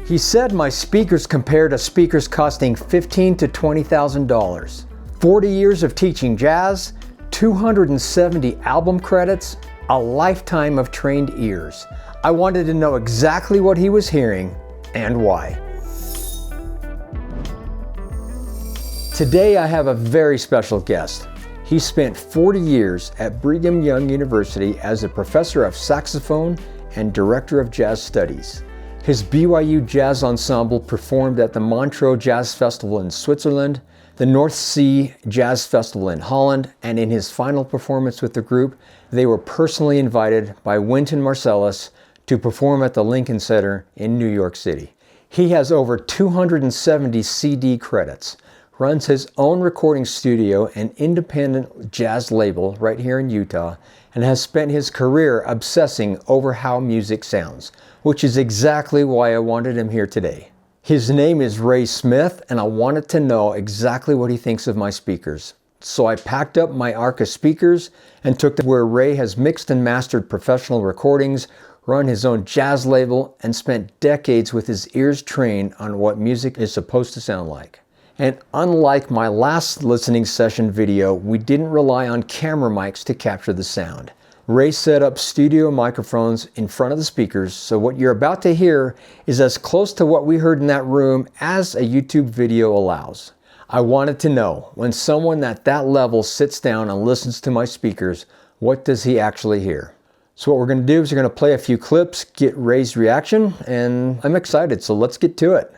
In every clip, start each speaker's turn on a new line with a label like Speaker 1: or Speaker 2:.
Speaker 1: He said my speakers compare to speakers costing $15,000 to $20,000. 40 years of teaching jazz, 270 album credits, a lifetime of trained ears. I wanted to know exactly what he was hearing and why. Today I have a very special guest. He spent 40 years at Brigham Young University as a professor of saxophone and director of jazz studies. His BYU Jazz Ensemble performed at the Montreux Jazz Festival in Switzerland, the North Sea Jazz Festival in Holland, and in his final performance with the group, they were personally invited by Wynton Marsalis to perform at the Lincoln Center in New York City. He has over 270 CD credits, runs his own recording studio and independent jazz label right here in Utah, and has spent his career obsessing over how music sounds, which is exactly why I wanted him here today. His name is Ray Smith, and I wanted to know exactly what he thinks of my speakers. So I packed up my Arca speakers and took them where Ray has mixed and mastered professional recordings, run his own jazz label, and spent decades with his ears trained on what music is supposed to sound like. And unlike my last listening session video, we didn't rely on camera mics to capture the sound. Ray set up studio microphones in front of the speakers, so what you're about to hear is as close to what we heard in that room as a YouTube video allows. I wanted to know, when someone at that level sits down and listens to my speakers, what does he actually hear? So what we're going to do is we're going to play a few clips, get Ray's reaction, and I'm excited, so let's get to it.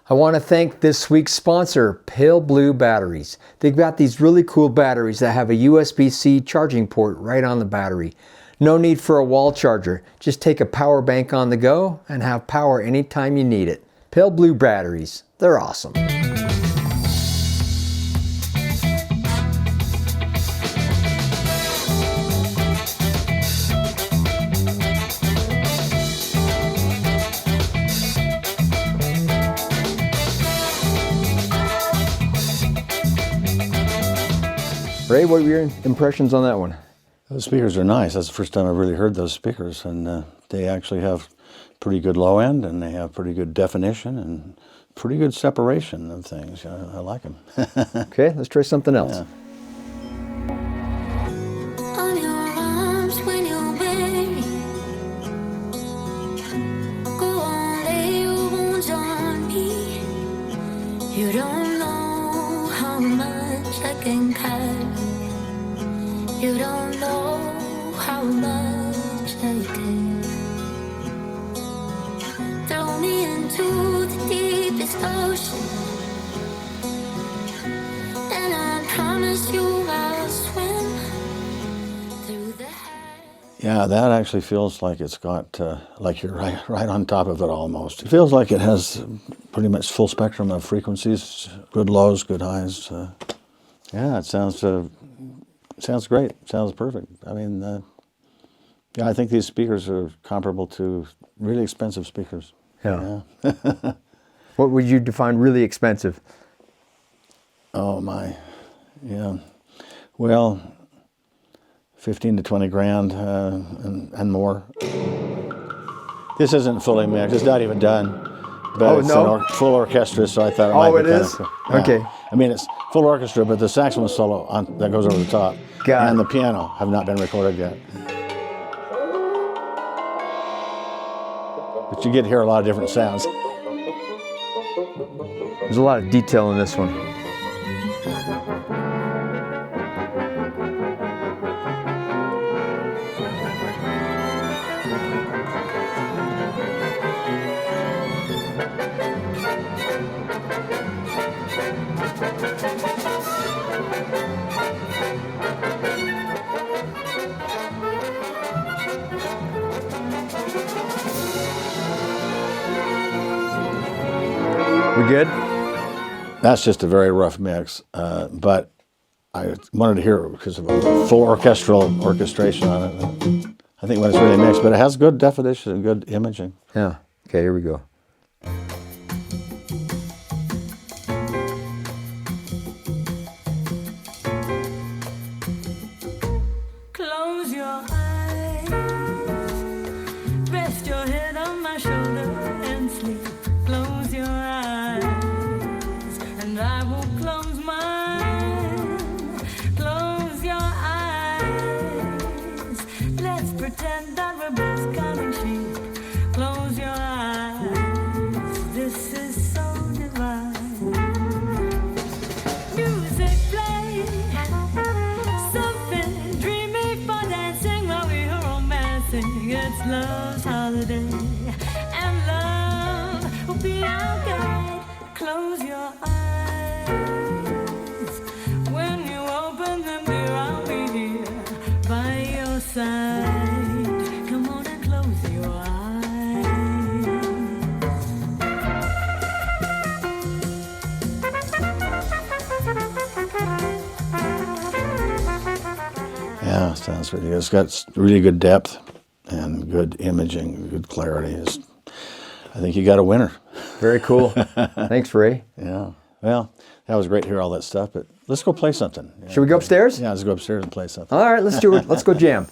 Speaker 1: I want to thank this week's sponsor, Pale Blue Batteries. They've got these really cool batteries that have a USB-C charging port right on the battery. No need for a wall charger. Just take a power bank on the go and have power anytime you need it. Pale Blue Batteries, they're awesome. Ray, what were your impressions on that one?
Speaker 2: Those speakers are nice. That's the first time I've really heard those speakers, and they actually have pretty good low end, and they have pretty good definition, and pretty good separation of things. I like them.
Speaker 1: Okay, let's try something else.
Speaker 2: Yeah.
Speaker 3: On your arms when you're weary, go on, lay your wounds on me. You don't know how much I can carry. You don't know how much I care. Throw me into the deepest ocean, and I promise you I'll swim through the
Speaker 2: Yeah, that actually feels like it's got, like you're right on top of it almost. It feels like it has pretty much full spectrum of frequencies, good lows, good highs. Yeah, it sounds great. Sounds perfect. I mean, yeah, I think these speakers are comparable to really expensive speakers.
Speaker 1: Yeah. What would you define really expensive?
Speaker 2: Oh my, yeah. Well, 15 to 20 grand and more. This isn't fully mixed. It's not even done. But it's an full orchestra, so I thought it might be
Speaker 1: it is?
Speaker 2: Cool. Yeah.
Speaker 1: Okay.
Speaker 2: I mean, it's full orchestra, but the saxophone solo that goes over the top and the piano have not been recorded yet. But you get to hear a lot of different sounds.
Speaker 1: There's a lot of detail in this one. We good?
Speaker 2: That's just a very rough mix, but I wanted to hear it because of a full orchestration on it. I think when it's really mixed, but it has good definition and good imaging.
Speaker 1: Yeah. Okay, here we go.
Speaker 3: Close your eyes, rest your head on my shoulder and sleep. close your eyes. When you open them, dear, I'll be here by your side. Come on and close your eyes.
Speaker 2: Yeah, sounds really good. It's got really good depth and good imaging, good clarity. I think you got a winner.
Speaker 1: Very cool. Thanks, Ray.
Speaker 2: Yeah. Well, that was great to hear all that stuff, but let's go play something.
Speaker 1: Should we go upstairs?
Speaker 2: Yeah, let's go upstairs and play something.
Speaker 1: All right, let's do it. Let's go jam.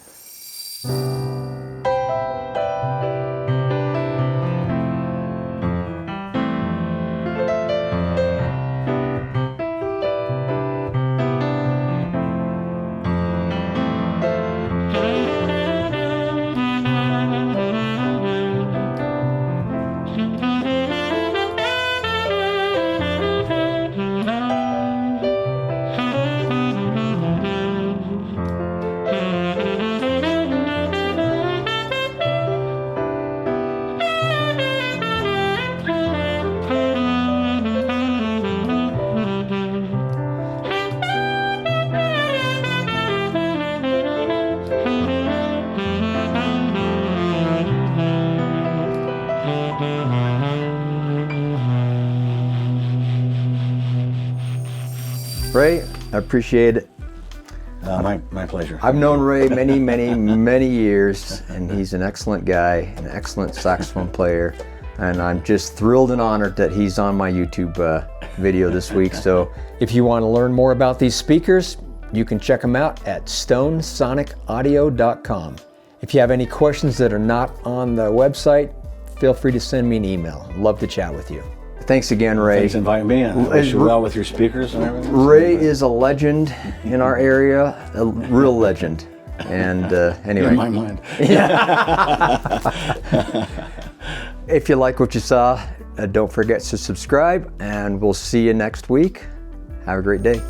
Speaker 1: Ray, I appreciate it.
Speaker 2: My pleasure.
Speaker 1: I've known Ray many years, and he's an excellent guy, an excellent saxophone player, and I'm just thrilled and honored that he's on my YouTube video this week. So if you want to learn more about these speakers, you can check them out at StoneSonicAudio.com. If you have any questions that are not on the website, feel free to send me an email. I'd love to chat with you. Thanks again, Ray.
Speaker 2: Thanks for inviting me, and I wish you well with your speakers and everything.
Speaker 1: Ray is a legend in our area, a real legend. And anyway.
Speaker 2: In my mind.
Speaker 1: If you like what you saw, don't forget to subscribe, and we'll see you next week. Have a great day.